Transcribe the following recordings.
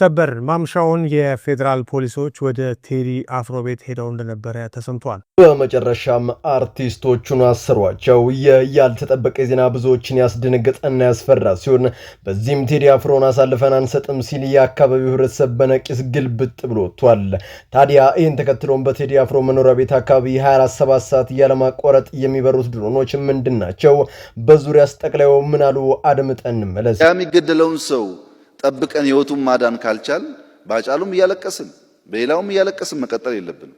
ሰበር ማምሻውን የፌደራል ፖሊሶች ወደ ቴዲ አፍሮ ቤት ሄደው እንደነበረ ተሰምቷል። በመጨረሻም አርቲስቶቹን አሰሯቸው። ያልተጠበቀ ዜና ብዙዎችን ያስደነገጠና ያስፈራ ሲሆን በዚህም ቴዲ አፍሮን አሳልፈን አንሰጥም ሲል የአካባቢው ህብረተሰብ በነቂስ ግልብጥ ብሎ ወጥቷል። ታዲያ ይህን ተከትሎም በቴዲ አፍሮ መኖሪያ ቤት አካባቢ 24/7 ሰዓት ያለማቋረጥ የሚበሩት ድሮኖች ምንድናቸው? በዙሪያ አስጠቅላዩ ምን አሉ? አድምጠን እንመለስ። የሚገደለውን ሰው ጠብቀን ህይወቱን ማዳን ካልቻል ባጫሉም እያለቀስን በሌላውም እያለቀስን መቀጠል የለብንም።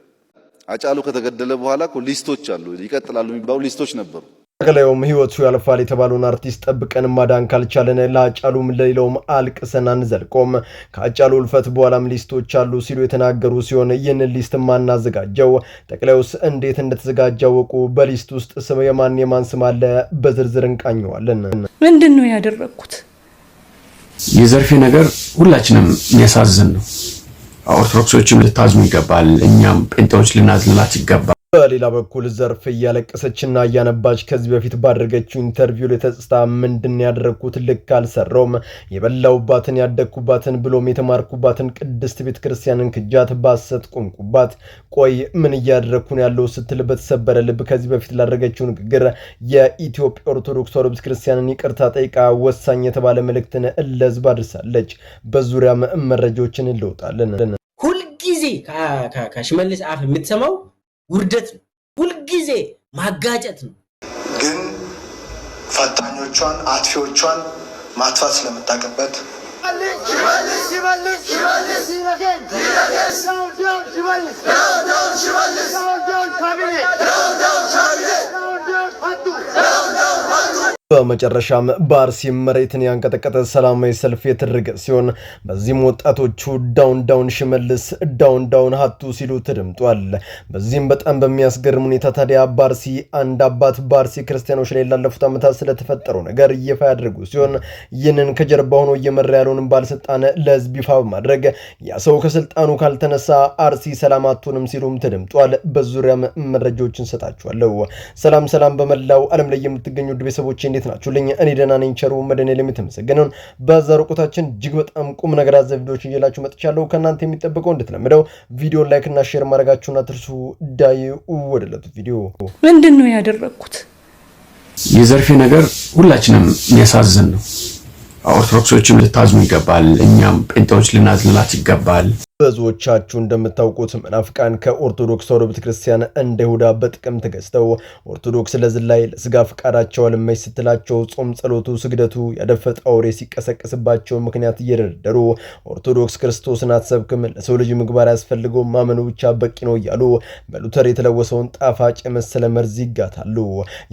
አጫሉ ከተገደለ በኋላ እኮ ሊስቶች አሉ፣ ይቀጥላሉ የሚባሉ ሊስቶች ነበሩ። ተከላዩም ህይወቱ ያልፋል የተባለውን አርቲስት ጠብቀን ማዳን ካልቻለን ለአጫሉም ለሌላውም አልቅሰን አንዘልቆም፣ ከአጫሉ እልፈት በኋላም ሊስቶች አሉ ሲሉ የተናገሩ ሲሆን ይህንን ሊስት ማናዘጋጀው ጠቅላዩስ እንዴት እንደተዘጋጀ አወቁ? በሊስት ውስጥ ስም የማን ስም አለ? በዝርዝር እንቃኘዋለን። ምንድነው ያደረኩት? የዘርፌ ነገር ሁላችንም የሚያሳዝን ነው። ኦርቶዶክሶችም ልታዝኑ ይገባል። እኛም ጴንጤዎች ልናዝንላት ይገባል። በሌላ በኩል ዘርፍ እያለቀሰችና እያነባች ከዚህ በፊት ባደረገችው ኢንተርቪው ላይ ተጽታ ምንድን ያደረኩት ልክ አልሰራውም፣ የበላውባትን ያደግኩባትን ብሎም የተማርኩባትን ቅድስት ቤተክርስቲያንን ክጃት ባሰት ቆምኩባት፣ ቆይ ምን እያደረኩ ነው ያለው ስትል በተሰበረ ልብ ከዚህ በፊት ላደረገችው ንግግር የኢትዮጵያ ኦርቶዶክስ ተዋሕዶ ቤተክርስቲያንን ይቅርታ ጠይቃ ወሳኝ የተባለ መልእክትን ለሕዝብ አድርሳለች። በዙሪያም መረጃዎችን እንለውጣለን። ሁልጊዜ ከሽመልስ አፍ የምትሰማው ውርደት ነው። ሁልጊዜ ማጋጨት ነው። ግን ፈታኞቿን አጥፊዎቿን ማጥፋት ስለምታቀበት በመጨረሻም በአርሲ መሬትን ያንቀጠቀጠ ሰላማዊ ሰልፍ የተደረገ ሲሆን በዚህም ወጣቶቹ ዳውን ሽመልስ ዳውን ሀቱ ሲሉ ተደምጧል። በዚህም በጣም በሚያስገርም ሁኔታ ታዲያ በአርሲ አንድ አባት በአርሲ ክርስቲያኖች ላይ ላለፉት ዓመታት ስለተፈጠረው ነገር ይፋ ያደርጉ ሲሆን ይህንን ከጀርባ ሆኖ እየመራ ያለውን ባለስልጣን ለህዝብ ይፋ በማድረግ ያ ሰው ከስልጣኑ ካልተነሳ አርሲ ሰላም አትሆንም ሲሉም ተደምጧል። በዙሪያም መረጃዎችን ሰጣችኋለሁ። ሰላም በመላው ዓለም ላይ የምትገኙ ቤተሰቦች እንዴት ናችሁልኝ? እኔ ደህና ነኝ። ቸሩ መድኃኔዓለም የተመሰገነው። በዛሬው ቆይታችን እጅግ በጣም ቁም ነገር አዘል ቪዲዮዎችን ይዤላችሁ መጥቻለሁ። ከእናንተ የሚጠበቀው እንደተለመደው ቪዲዮ ላይክ እና ሼር ማድረጋችሁን አትርሱ። ዳይ ወደለቱ ቪዲዮ ምንድነው ያደረኩት? የዘርፌ ነገር ሁላችንም የሚያሳዝን ነው። ኦርቶዶክሶችም ልታዝኑ ይገባል። እኛም ጴንጤዎች ልናዝንላት ይገባል። ብዙዎቻችሁ እንደምታውቁት መናፍቃን ከኦርቶዶክስ ተዋሕዶ ቤተክርስቲያን እንደ ይሁዳ በጥቅም ተገዝተው ኦርቶዶክስ ለዝላይ ለስጋ ፍቃዳቸው አልመች ስትላቸው ጾም፣ ጸሎቱ፣ ስግደቱ ያደፈጠ አውሬ ሲቀሰቅስባቸው ምክንያት እየደረደሩ ኦርቶዶክስ ክርስቶስን አትሰብክም፣ ለሰው ልጅ ምግባር ያስፈልገው ማመኑ ብቻ በቂ ነው እያሉ በሉተር የተለወሰውን ጣፋጭ የመሰለ መርዝ ይጋታሉ።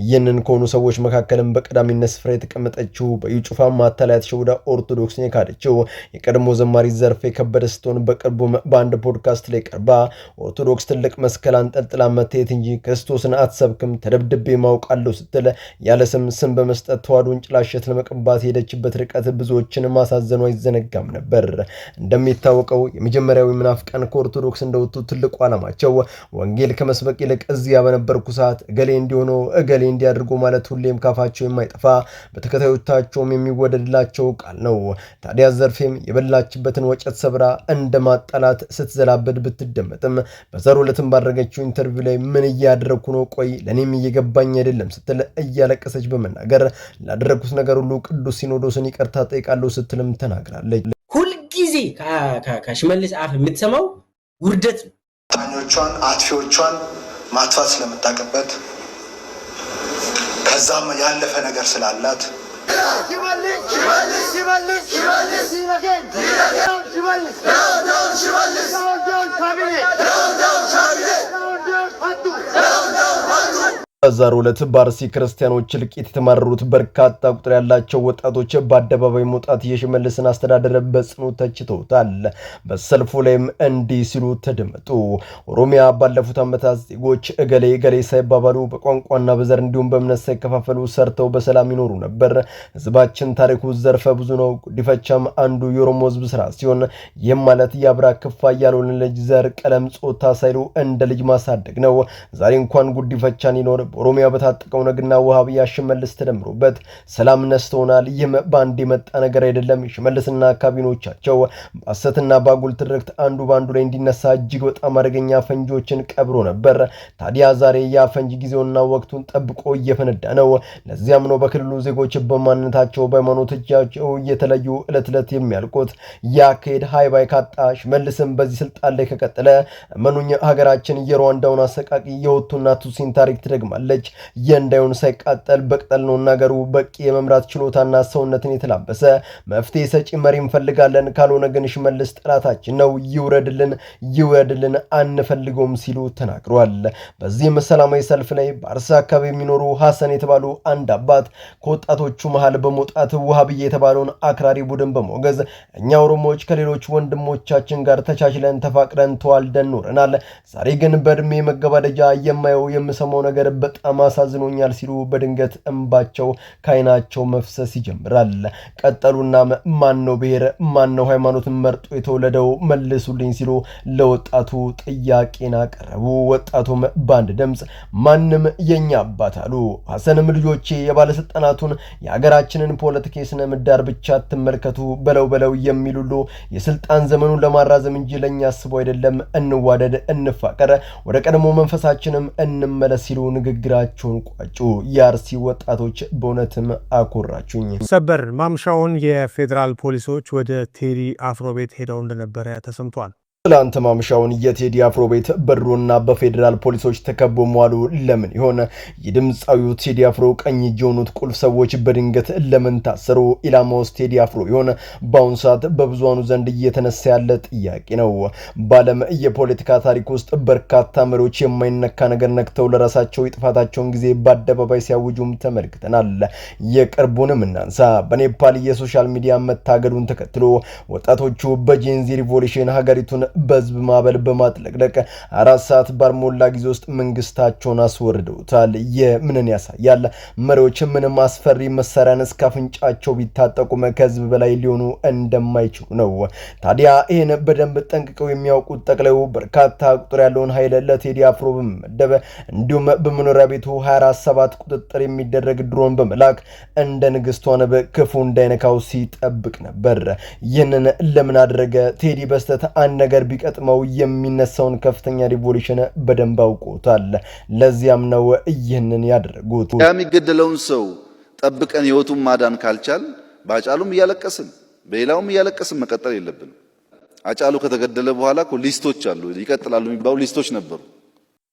ይህንን ከሆኑ ሰዎች መካከልም በቀዳሚነት ስፍራ የተቀመጠችው በዩጩፋ ማታለያ ተሸውዳ ኦርቶዶክስን የካደችው የቀድሞ ዘማሪ ዘርፌ ከበደ ስትሆን በቅርቡ በአንድ ፖድካስት ላይ ቀርባ ኦርቶዶክስ ትልቅ መስቀል አንጠልጥላ መታየት እንጂ ክርስቶስን አትሰብክም፣ ተደብድቤ ማውቃለሁ ስትል ያለ ስም በመስጠት ተዋሕዶን ጭላሸት ለመቀባት ሄደችበት ርቀት ብዙዎችን ማሳዘኑ አይዘነጋም ነበር። እንደሚታወቀው የመጀመሪያው ምናፍቃን ከኦርቶዶክስ እንደወጡ ትልቁ ዓላማቸው ወንጌል ከመስበክ ይልቅ እዚያ በነበርኩ ሰዓት እገሌ እንዲሆኑ እገሌ እንዲያድርጉ ማለት ሁሌም ካፋቸው የማይጠፋ በተከታዮቻቸውም የሚወደድላቸው ቃል ነው። ታዲያ ዘርፌም የበላችበትን ወጨት ሰብራ እንደማ ጠላት ስትዘላበድ ብትደመጥም በዛሬው ዕለትም ባደረገችው ኢንተርቪው ላይ ምን እያደረኩ ነው? ቆይ ለኔም እየገባኝ አይደለም ስትል እያለቀሰች በመናገር ላደረኩት ነገር ሁሉ ቅዱስ ሲኖዶስን ይቅርታ ጠይቃለሁ ስትልም ተናግራለች። ሁልጊዜ ከሽመልስ አፍ የምትሰማው ውርደት ነው። ፈታኞቿን አጥፊዎቿን ማጥፋት ስለምታቀበት ከዛም ያለፈ ነገር ስላላት በዛሬው ዕለት በአርሲ ክርስቲያኖች እልቂት የተማረሩት በርካታ ቁጥር ያላቸው ወጣቶች በአደባባይ መውጣት የሽመልስን አስተዳደር በጽኑ ተችተውታል። በሰልፉ ላይም እንዲህ ሲሉ ተደመጡ። ኦሮሚያ ባለፉት ዓመታት ዜጎች እገሌ ሳይባባሉ በቋንቋና በዘር እንዲሁም በእምነት ሳይከፋፈሉ ሰርተው በሰላም ይኖሩ ነበር። ህዝባችን ታሪኩ ዘርፈ ብዙ ነው። ጉዲፈቻም አንዱ የኦሮሞ ህዝብ ስራ ሲሆን ይህም ማለት የአብራክ ክፋይ ያልሆነ ልጅ ዘር፣ ቀለም፣ ጾታ ሳይሉ እንደ ልጅ ማሳደግ ነው። ዛሬ እንኳን ጉዲፈቻን ይኖር በኦሮሚያ በታጠቀው ነግና ወሃቢያ ሽመልስ ተደምሮበት ሰላም ነስተውናል። ይህም ባንድ የመጣ ነገር አይደለም። ሽመልስና ካቢኖቻቸው በሐሰትና ባጉል ትርክት አንዱ ባንዱ ላይ እንዲነሳ እጅግ በጣም አደገኛ ፈንጂዎችን ቀብሮ ነበር። ታዲያ ዛሬ ያ ፈንጂ ጊዜውና ወቅቱን ጠብቆ እየፈነዳ ነው። ለዚያም ነው በክልሉ ዜጎች በማንነታቸው በሃይማኖታቸው እየተለዩ ዕለት ዕለት የሚያልቁት። ያካሄድ ሃይባይ ካጣ ሽመልስም በዚህ ስልጣን ላይ ከቀጠለ መኑኝ ሀገራችን የሩዋንዳውን አሰቃቂ የሁቱና ቱሲን ታሪክ ትደግማለች። የእንዳዩን ሳይቃጠል በቅጠል ነው ነገሩ። በቂ የመምራት ችሎታና ሰውነትን የተላበሰ መፍትሄ ሰጪ መሪ እንፈልጋለን። ካልሆነ ግን ሽመልስ ጠላታችን ነው፣ ይውረድልን አንፈልገውም ሲሉ ተናግሯል። በዚህም ሰላማዊ ሰልፍ ላይ በአርሳ አካባቢ የሚኖሩ ሐሰን የተባሉ አንድ አባት ከወጣቶቹ መሃል በመውጣት ወሃቢያ የተባለውን አክራሪ ቡድን በመወገዝ እኛ ኦሮሞዎች ከሌሎች ወንድሞቻችን ጋር ተቻችለን ተፋቅረን ተዋልደን ኖረናል። ዛሬ ግን በእድሜ መገባደጃ የማየው የምሰማው ነገር በጣም አሳዝኖኛል ሲሉ በድንገት እንባቸው ከዓይናቸው መፍሰስ ይጀምራል። ቀጠሉና ማነው ብሔር ማነው ሃይማኖትን መርጦ የተወለደው መልሱልኝ ሲሉ ለወጣቱ ጥያቄን አቀረቡ። ወጣቱም በአንድ ድምፅ ማንም የኛ አባት አሉ። ሐሰንም ልጆቼ የባለስልጣናቱን የሀገራችንን ፖለቲካ ስነ ምህዳር ብቻ ተመልከቱ በለው የሚሉሉ የስልጣን ዘመኑን ለማራዘም እንጂ ለኛ አስበው አይደለም። እንዋደድ፣ እንፋቀር፣ ወደ ቀድሞ መንፈሳችንም እንመለስ ሲሉ ንግግራቸውን ቋጩ። የአርሲ ወጣቶች በእውነትም አኮራችሁኝ። ሰበር ማምሻውን የፌዴራል ፖሊሶች ወደ ቴዲ አፍሮ ቤት ሄደው እንደነበረ ተሰምቷል። ትላንት ማምሻውን የቴዲ አፍሮ ቤት በድሮና በፌዴራል ፖሊሶች ተከቦ መዋሉ ለምን ይሆን? የድምፃዊው ቴዲ አፍሮ ቀኝ እጅ የሆኑት ቁልፍ ሰዎች በድንገት ለምን ታሰሩ? ኢላማ ውስጥ ቴዲ አፍሮ ይሆን? በአሁኑ ሰዓት በብዙሃኑ ዘንድ እየተነሳ ያለ ጥያቄ ነው። በዓለም የፖለቲካ ታሪክ ውስጥ በርካታ መሪዎች የማይነካ ነገር ነክተው ለራሳቸው የጥፋታቸውን ጊዜ በአደባባይ ሲያውጁም ተመልክተናል። የቅርቡንም እናንሳ። በኔፓል የሶሻል ሚዲያ መታገዱን ተከትሎ ወጣቶቹ በጄንዚ ሪቮሉሽን ሀገሪቱን በህዝብ ማዕበል በማጥለቅለቅ 4 ሰዓት ባልሞላ ጊዜ ውስጥ መንግስታቸውን አስወርደውታል። የምንን ያሳያል? መሪዎች ምንም አስፈሪ መሳሪያን እስከ አፍንጫቸው ቢታጠቁም ከህዝብ በላይ ሊሆኑ እንደማይችሉ ነው። ታዲያ ይህን በደንብ ጠንቅቀው የሚያውቁት ጠቅላዩ በርካታ ቁጥር ያለውን ኃይል ለቴዲ አፍሮ በመመደብ እንዲሁም በመኖሪያ ቤቱ 24/7 ቁጥጥር የሚደረግ ድሮን በመላክ እንደ ንግስቷ ንብ ክፉ እንዳይነካው ሲጠብቅ ነበር። ይህንን ለምን አደረገ? ቴዲ በስተት አንድ ነገር ቢቀጥመው የሚነሳውን ከፍተኛ ሪቮሉሽን በደንብ አውቆታል። ለዚያም ነው ይህንን ያደረጉት። የሚገደለውን ሰው ጠብቀን ህይወቱን ማዳን ካልቻል ባጫሉም እያለቀስን በሌላውም እያለቀስን መቀጠል የለብንም። አጫሉ ከተገደለ በኋላ እኮ ሊስቶች አሉ፣ ይቀጥላሉ የሚባሉ ሊስቶች ነበሩ።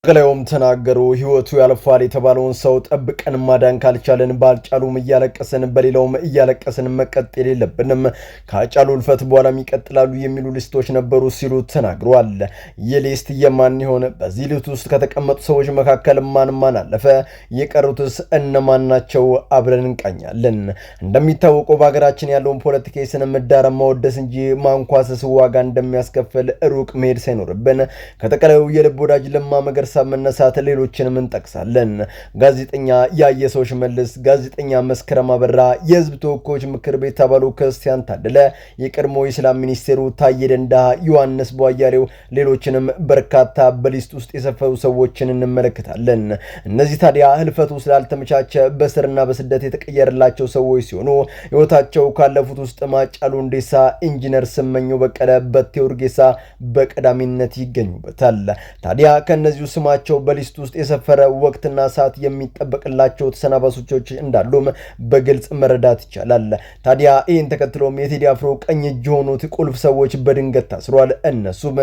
ጠቅላዩም ተናገሩ። ህይወቱ ያልፋል የተባለውን ሰው ጠብቀን ማዳን ካልቻለን በአጫሉም እያለቀስን በሌላውም እያለቀስን መቀጠል የለብንም። ከአጫሉ እልፈት በኋላም ይቀጥላሉ የሚሉ ሊስቶች ነበሩ ሲሉ ተናግረዋል። ይህ ሊስት የማን ይሆን? በዚህ ሊስት ውስጥ ከተቀመጡ ሰዎች መካከል ማን አለፈ? የቀሩትስ እነማን ናቸው? አብረን እንቃኛለን። እንደሚታወቀው በሀገራችን ያለውን ፖለቲካ የስነ ምህዳር ማወደስ እንጂ ማንኳሰስ ዋጋ እንደሚያስከፍል ሩቅ መሄድ ሳይኖርብን ከጠቅላዩ የልብ ወዳጅ ለማ መገርሳ መነሳት ሌሎችንም እንጠቅሳለን። ጋዜጠኛ ያየሰው ሽመልስ፣ ጋዜጠኛ መስከረም አበራ፣ የህዝብ ተወካዮች ምክር ቤት አባሉ ክርስቲያን ታደለ፣ የቀድሞ የሰላም ሚኒስቴሩ ታዬ ደንዳ፣ ዮሐንስ ቧያሌው፣ ሌሎችንም በርካታ በሊስት ውስጥ የሰፈሩ ሰዎችን እንመለከታለን። እነዚህ ታዲያ ህልፈቱ ስላልተመቻቸ በስርና በስደት የተቀየረላቸው ሰዎች ሲሆኑ ህይወታቸው ካለፉት ውስጥ ሃጫሉ ሁንዴሳ፣ ኢንጂነር ስመኘው በቀለ፣ በቴ ኡርጌሳ በቀዳሚነት ይገኙበታል። ታዲያ ከነዚህ ስማቸው በሊስት ውስጥ የሰፈረ ወቅትና ሰዓት የሚጠበቅላቸው ተሰናባሾች እንዳሉም በግልጽ መረዳት ይቻላል። ታዲያ ይህን ተከትሎም የቴዲ አፍሮ ቀኝ እጅ የሆኑት ቁልፍ ሰዎች በድንገት ታስሯል። እነሱም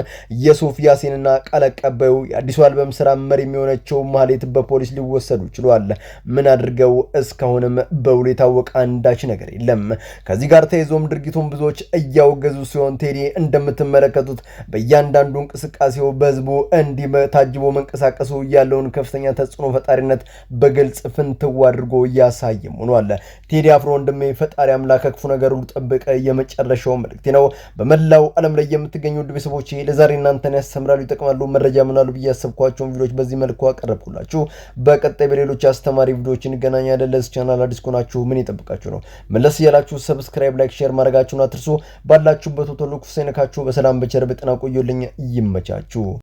የሱፍ ያሲንና ቃል አቀባዩ የአዲሱ አልበም ስራ መሪ የሚሆነችው ማህሌት በፖሊስ ሊወሰዱ ችሏል። ምን አድርገው? እስካሁንም በውል የታወቀ አንዳች ነገር የለም። ከዚህ ጋር ተይዞም ድርጊቱን ብዙዎች እያወገዙ ሲሆን ቴዲ እንደምትመለከቱት በእያንዳንዱ እንቅስቃሴው በህዝቡ እንዲህ ታጅቦ መንቀሳቀሱ ያለውን ከፍተኛ ተጽዕኖ ፈጣሪነት በግልጽ ፍንትው አድርጎ ያሳየም ሆኗል። ቴዲ አፍሮ ወንድሜ ፈጣሪ አምላክ ክፉ ነገር ሁሉ ጠብቀ የመጨረሻው መልእክቴ ነው። በመላው ዓለም ላይ የምትገኙ ውድ ቤተሰቦቼ ለዛሬ እናንተን ያስተምራሉ፣ ይጠቅማሉ፣ መረጃ ምናሉ ብዬ ያሰብኳቸውን ቪዲዮዎች በዚህ መልኩ አቀረብኩላችሁ። በቀጣይ በሌሎች አስተማሪ ቪዲዮዎች እንገናኛለን። ለዚህ ቻናል አዲስ ከሆናችሁ ምን ይጠብቃችሁ ነው? መለስ ያላችሁ ሰብስክራይብ፣ ላይክ፣ ሼር ማድረጋችሁን አትርሱ። ባላችሁበት ሁሉ ክፉ ሳይነካችሁ በሰላም በቸር በጤና ቆዩልኝ። ይመቻችሁ።